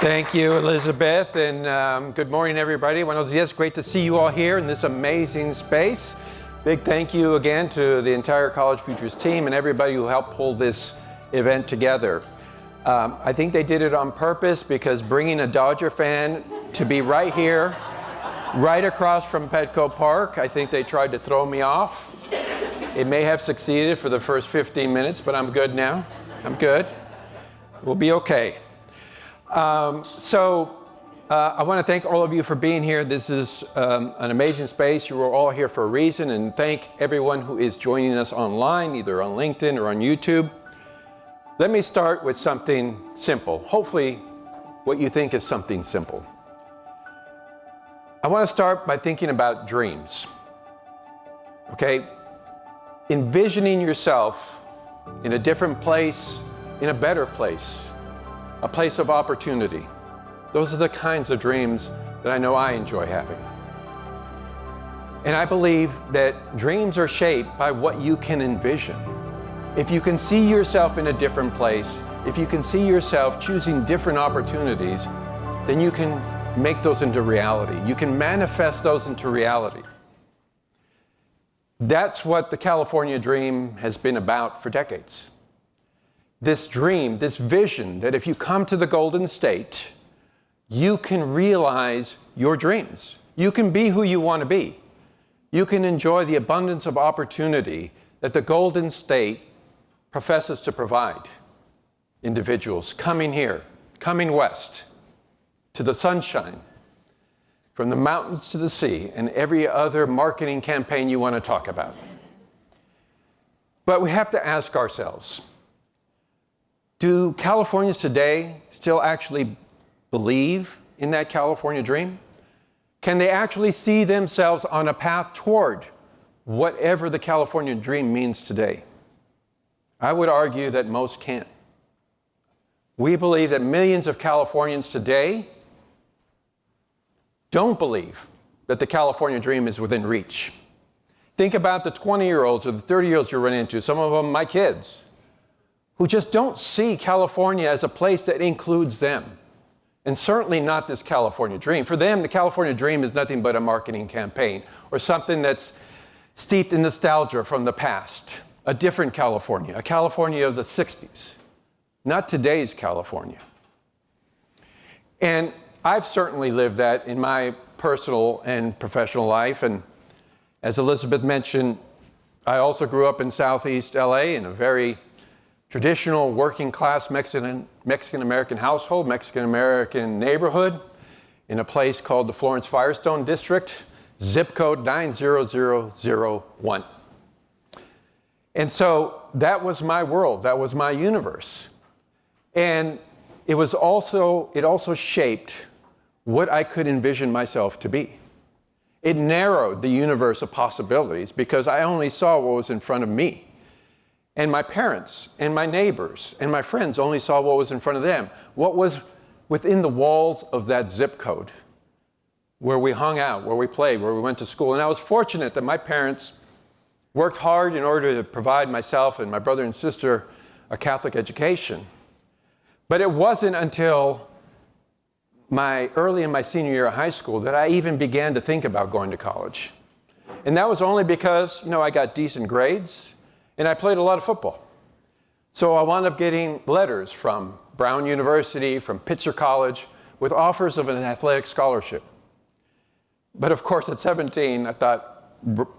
Thank you, Elizabeth, and good morning, everybody. Buenos dias. Great to see you all here in this amazing space. Big thank you again to the entire College Futures team and everybody who helped pull this event together. I think they did it on purpose because bringing a Dodger fan to be right here, right across from Petco Park, I think they tried to throw me off. It may have succeeded for the first 15 minutes, but I'm good now. I'm good. We'll be okay. I want to thank all of you for being here. This is an amazing space. You are all here for a reason, and thank everyone who is joining us online, either on LinkedIn or on YouTube. Let me start with something simple. Hopefully, what you think is something simple. I want to start by thinking about dreams. Okay? Envisioning yourself in a different place, in a better place. A place of opportunity. Those are the kinds of dreams that I know I enjoy having. And I believe that dreams are shaped by what you can envision. If you can see yourself in a different place, if you can see yourself choosing different opportunities, then you can make those into reality. You can manifest those into reality. That's what the California dream has been about for decades. This dream, this vision that if you come to the Golden State, you can realize your dreams. You can be who you want to be. You can enjoy the abundance of opportunity that the Golden State professes to provide individuals coming here, coming west, to the sunshine, from the mountains to the sea, and every other marketing campaign you want to talk about. But we have to ask ourselves, do Californians today still actually believe in that California dream? Can they actually see themselves on a path toward whatever the California dream means today? I would argue that most can't. We believe that millions of Californians today don't believe that the California dream is within reach. Think about the 20-year-olds or the 30-year-olds you run into, some of them my kids, who just don't see California as a place that includes them. And certainly not this California dream. For them, the California dream is nothing but a marketing campaign or something that's steeped in nostalgia from the past. A different California, a California of the 60s, not today's California. And I've certainly lived that in my personal and professional life. And as Elizabeth mentioned, I also grew up in Southeast LA in a very traditional working class Mexican-American household, Mexican-American neighborhood in a place called the Florence Firestone District, zip code 90001. And so that was my world, that was my universe. And it also shaped what I could envision myself to be. It narrowed the universe of possibilities because I only saw what was in front of me. And my parents and my neighbors and my friends only saw what was in front of them, what was within the walls of that zip code, where we hung out, where we played, where we went to school. And I was fortunate that my parents worked hard in order to provide myself and my brother and sister a Catholic education. But it wasn't until early in my senior year of high school that I even began to think about going to college. And that was only because, I got decent grades, and I played a lot of football. So I wound up getting letters from Brown University, from Pitzer College, with offers of an athletic scholarship. But of course, at 17, I thought,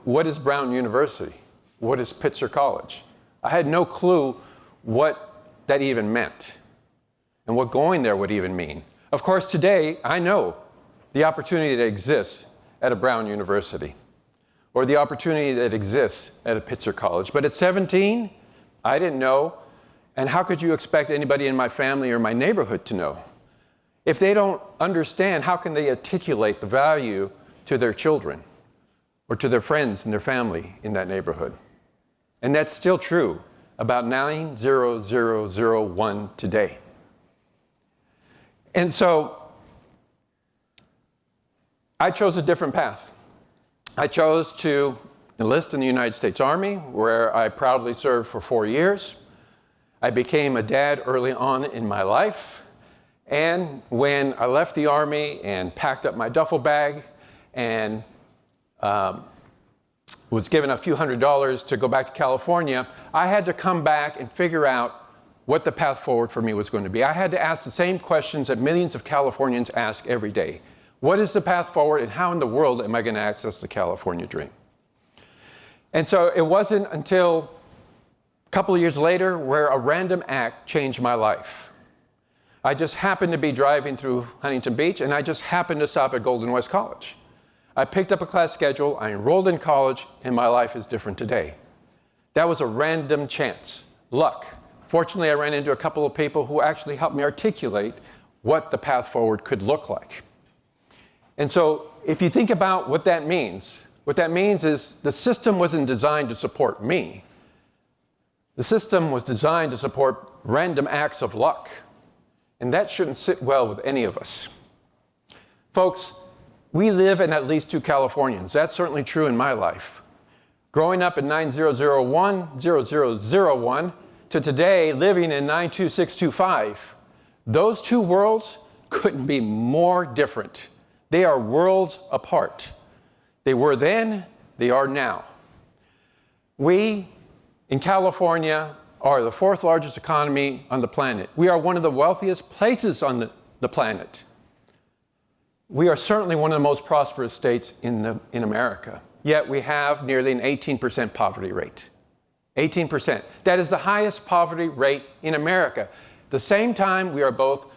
what is Brown University? What is Pitzer College? I had no clue what that even meant and what going there would even mean. Of course, today, I know the opportunity that exists at a Brown University, or the opportunity that exists at a Pitzer College. But at 17, I didn't know, and how could you expect anybody in my family or my neighborhood to know? If they don't understand, how can they articulate the value to their children or to their friends and their family in that neighborhood? And that's still true about 90001 today. And so I chose a different path. I chose to enlist in the United States Army, where I proudly served for 4 years. I became a dad early on in my life, And when I left the Army and packed up my duffel bag and was given a few $100s to go back to California, I had to come back and figure out what the path forward for me was going to be. I had to ask the same questions that millions of Californians ask every day. What is the path forward, and how in the world am I going to access the California dream? And so it wasn't until a couple of years later where a random act changed my life. I just happened to be driving through Huntington Beach, and I just happened to stop at Golden West College. I picked up a class schedule, I enrolled in college, and my life is different today. That was a random chance, luck. Fortunately, I ran into a couple of people who actually helped me articulate what the path forward could look like. And so if you think about what that means is the system wasn't designed to support me. The system was designed to support random acts of luck. And that shouldn't sit well with any of us. Folks, we live in at least two Californians. That's certainly true in my life. Growing up in 9001 to today living in 92625, those two worlds couldn't be more different. They are worlds apart. They were then, they are now. We in California are the fourth largest economy on the planet. We are one of the wealthiest places on the planet. We are certainly one of the most prosperous states in America. Yet we have nearly an 18% poverty rate. 18%. That is the highest poverty rate in America. At the same time, we are both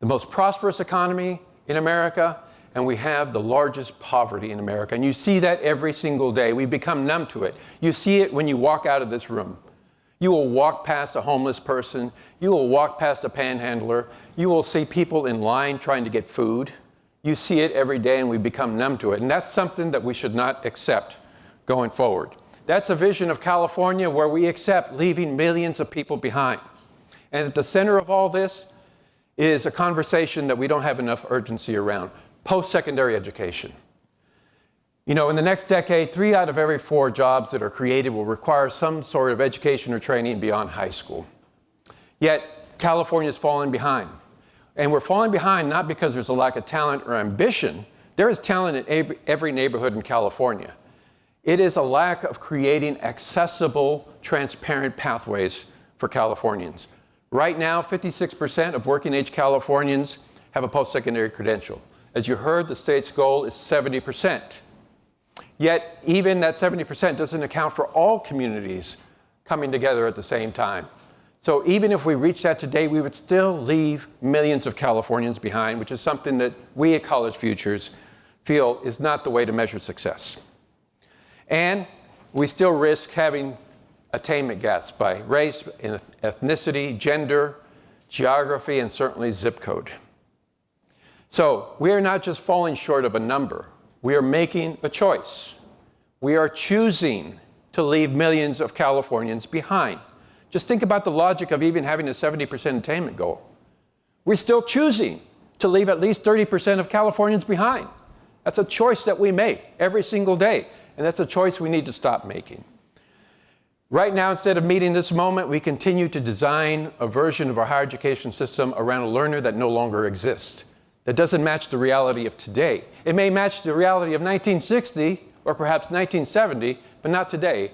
the most prosperous economy in America, and we have the largest poverty in America. And you see that every single day. We become numb to it. You see it when you walk out of this room. You will walk past a homeless person. You will walk past a panhandler. You will see people in line trying to get food. You see it every day, and we become numb to it. And that's something that we should not accept going forward. That's a vision of California where we accept leaving millions of people behind. And at the center of all this is a conversation that we don't have enough urgency around: post-secondary education. You know, in the next decade, 3 out of every 4 jobs that are created will require some sort of education or training beyond high school. Yet, California is falling behind. And we're falling behind not because there's a lack of talent or ambition. There is talent in every neighborhood in California. It is a lack of creating accessible, transparent pathways for Californians. Right now, 56% of working-age Californians have a post-secondary credential. As you heard, the state's goal is 70%. Yet, even that 70% doesn't account for all communities coming together at the same time. So even if we reach that today, we would still leave millions of Californians behind, which is something that we at College Futures feel is not the way to measure success. And we still risk having attainment gaps by race, ethnicity, gender, geography, and certainly zip code. So we are not just falling short of a number. We are making a choice. We are choosing to leave millions of Californians behind. Just think about the logic of even having a 70% attainment goal. We're still choosing to leave at least 30% of Californians behind. That's a choice that we make every single day, and that's a choice we need to stop making. Right now, instead of meeting this moment, we continue to design a version of our higher education system around a learner that no longer exists, that doesn't match the reality of today. It may match the reality of 1960 or perhaps 1970, but not today.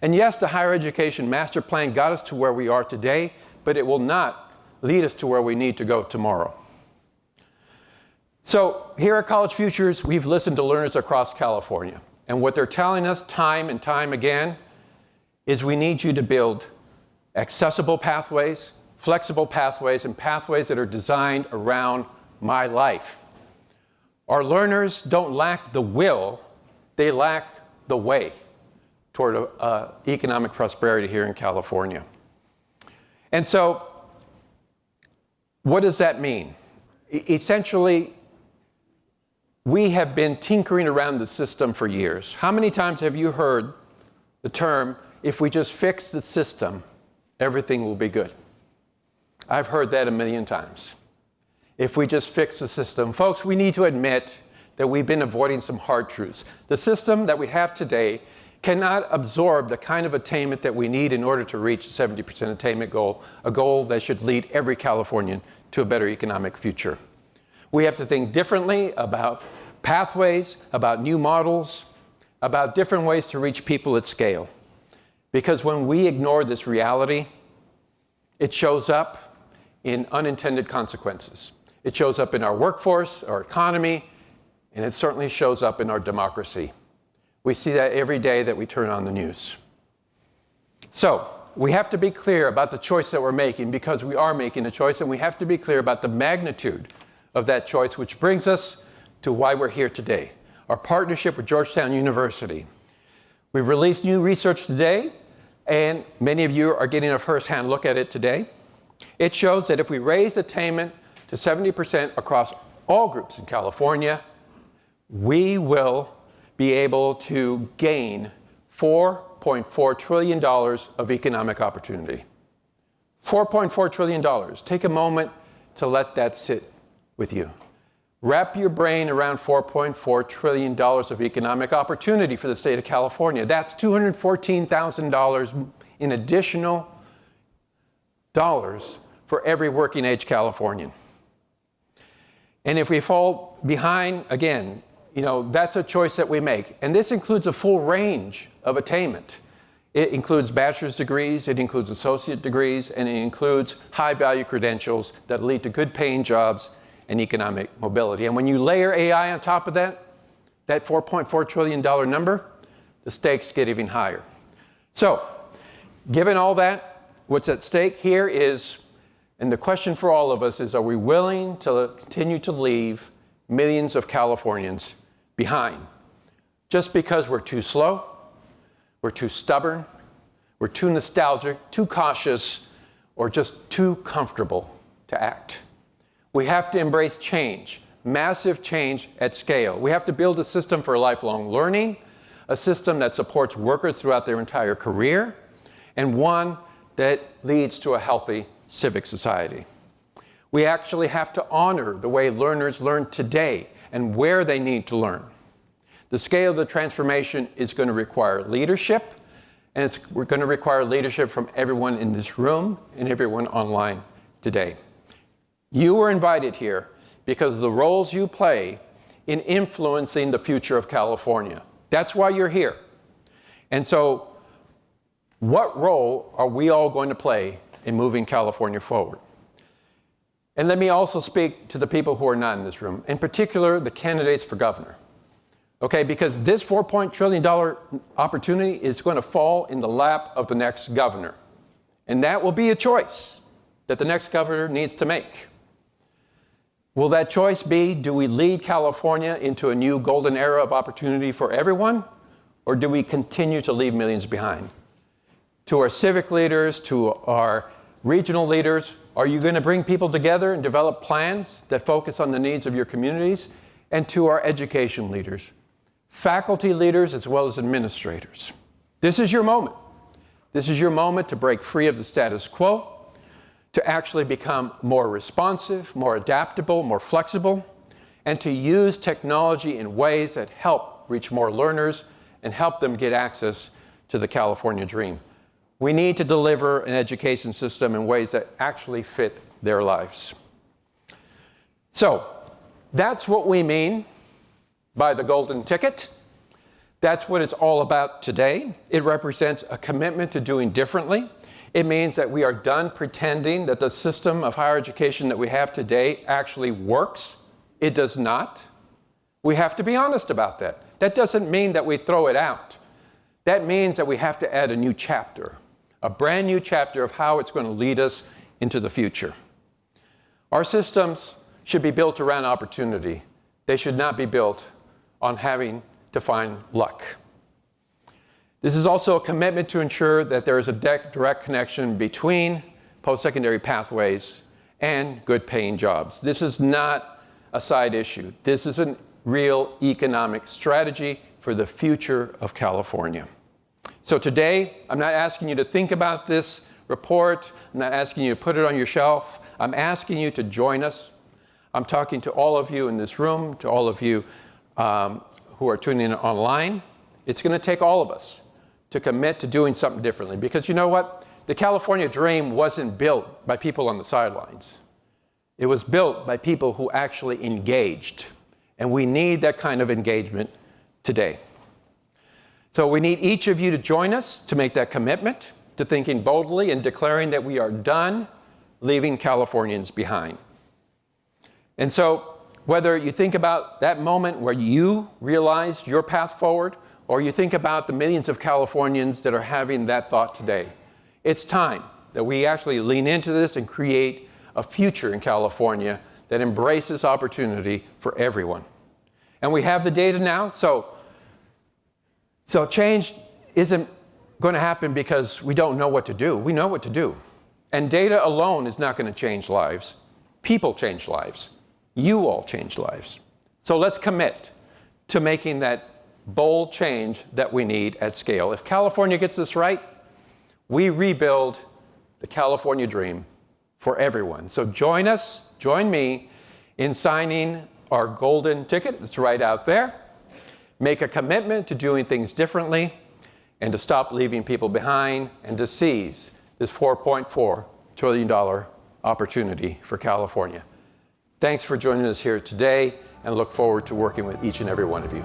And yes, the higher education master plan got us to where we are today, but it will not lead us to where we need to go tomorrow. So here at College Futures, we've listened to learners across California. And what they're telling us time and time again is we need you to build accessible pathways, flexible pathways, and pathways that are designed around my life. Our learners don't lack the will, they lack the way toward economic prosperity here in California. And so, what does that mean? Essentially, we have been tinkering around the system for years. How many times have you heard the term, if we just fix the system, everything will be good? I've heard that a million times. If we just fix the system. Folks, we need to admit that we've been avoiding some hard truths. The system that we have today cannot absorb the kind of attainment that we need in order to reach the 70% attainment goal, a goal that should lead every Californian to a better economic future. We have to think differently about pathways, about new models, about different ways to reach people at scale. Because when we ignore this reality, it shows up in unintended consequences. It shows up in our workforce, our economy, and it certainly shows up in our democracy. We see that every day that we turn on the news. So, we have to be clear about the choice that we're making, because we are making a choice, and we have to be clear about the magnitude of that choice, which brings us to why we're here today, our partnership with Georgetown University. We've released new research today, and many of you are getting a first-hand look at it today. It shows that if we raise attainment to 70% across all groups in California, we will be able to gain $4.4 trillion of economic opportunity. $4.4 trillion. Take a moment to let that sit with you. Wrap your brain around $4.4 trillion of economic opportunity for the state of California. That's $214,000 in additional dollars for every working-age Californian. And if we fall behind, again, that's a choice that we make. And this includes a full range of attainment. It includes bachelor's degrees, it includes associate degrees, and it includes high-value credentials that lead to good-paying jobs and economic mobility. And when you layer AI on top of that $4.4 trillion number, the stakes get even higher. So, given all that, what's at stake here is, and the question for all of us is, are we willing to continue to leave millions of Californians behind just because we're too slow, we're too stubborn, we're too nostalgic, too cautious, or just too comfortable to act? We have to embrace change, massive change at scale. We have to build a system for lifelong learning, a system that supports workers throughout their entire career, and one that leads to a healthy civic society. We actually have to honor the way learners learn today and where they need to learn. The scale of the transformation is going to require leadership, and we're going to require leadership from everyone in this room and everyone online today. You were invited here because of the roles you play in influencing the future of California. That's why you're here. And so, what role are we all going to play in moving California forward? And let me also speak to the people who are not in this room, in particular, the candidates for governor. Okay, because this $4.4 trillion opportunity is going to fall in the lap of the next governor. And that will be a choice that the next governor needs to make. Will that choice be, do we lead California into a new golden era of opportunity for everyone, or do we continue to leave millions behind? To our civic leaders, to our regional leaders, are you going to bring people together and develop plans that focus on the needs of your communities? And to our education leaders, faculty leaders as well as administrators. This is your moment. This is your moment to break free of the status quo, to actually become more responsive, more adaptable, more flexible, and to use technology in ways that help reach more learners and help them get access to the California dream. We need to deliver an education system in ways that actually fit their lives. So, that's what we mean by the golden ticket. That's what it's all about today. It represents a commitment to doing differently. It means that we are done pretending that the system of higher education that we have today actually works. It does not. We have to be honest about that. That doesn't mean that we throw it out. That means that we have to add a new chapter, a brand new chapter of how it's going to lead us into the future. Our systems should be built around opportunity. They should not be built on having to find luck. This is also a commitment to ensure that there is a direct connection between post-secondary pathways and good-paying jobs. This is not a side issue. This is a real economic strategy for the future of California. So today, I'm not asking you to think about this report. I'm not asking you to put it on your shelf. I'm asking you to join us. I'm talking to all of you in this room, to all of you who are tuning in online. It's going to take all of us to commit to doing something differently. Because you know what? The California dream wasn't built by people on the sidelines. It was built by people who actually engaged. And we need that kind of engagement today. So we need each of you to join us to make that commitment to thinking boldly and declaring that we are done leaving Californians behind. And so whether you think about that moment where you realized your path forward, or you think about the millions of Californians that are having that thought today, it's time that we actually lean into this and create a future in California that embraces opportunity for everyone. And we have the data now, so change isn't going to happen because we don't know what to do. We know what to do. And data alone is not going to change lives. People change lives. You all change lives. So let's commit to making that bold change that we need at scale. If California gets this right, we rebuild the California dream for everyone. So join us, join me in signing our golden ticket. It's right out there. Make a commitment to doing things differently and to stop leaving people behind and to seize this $4.4 trillion opportunity for California. Thanks for joining us here today, and look forward to working with each and every one of you.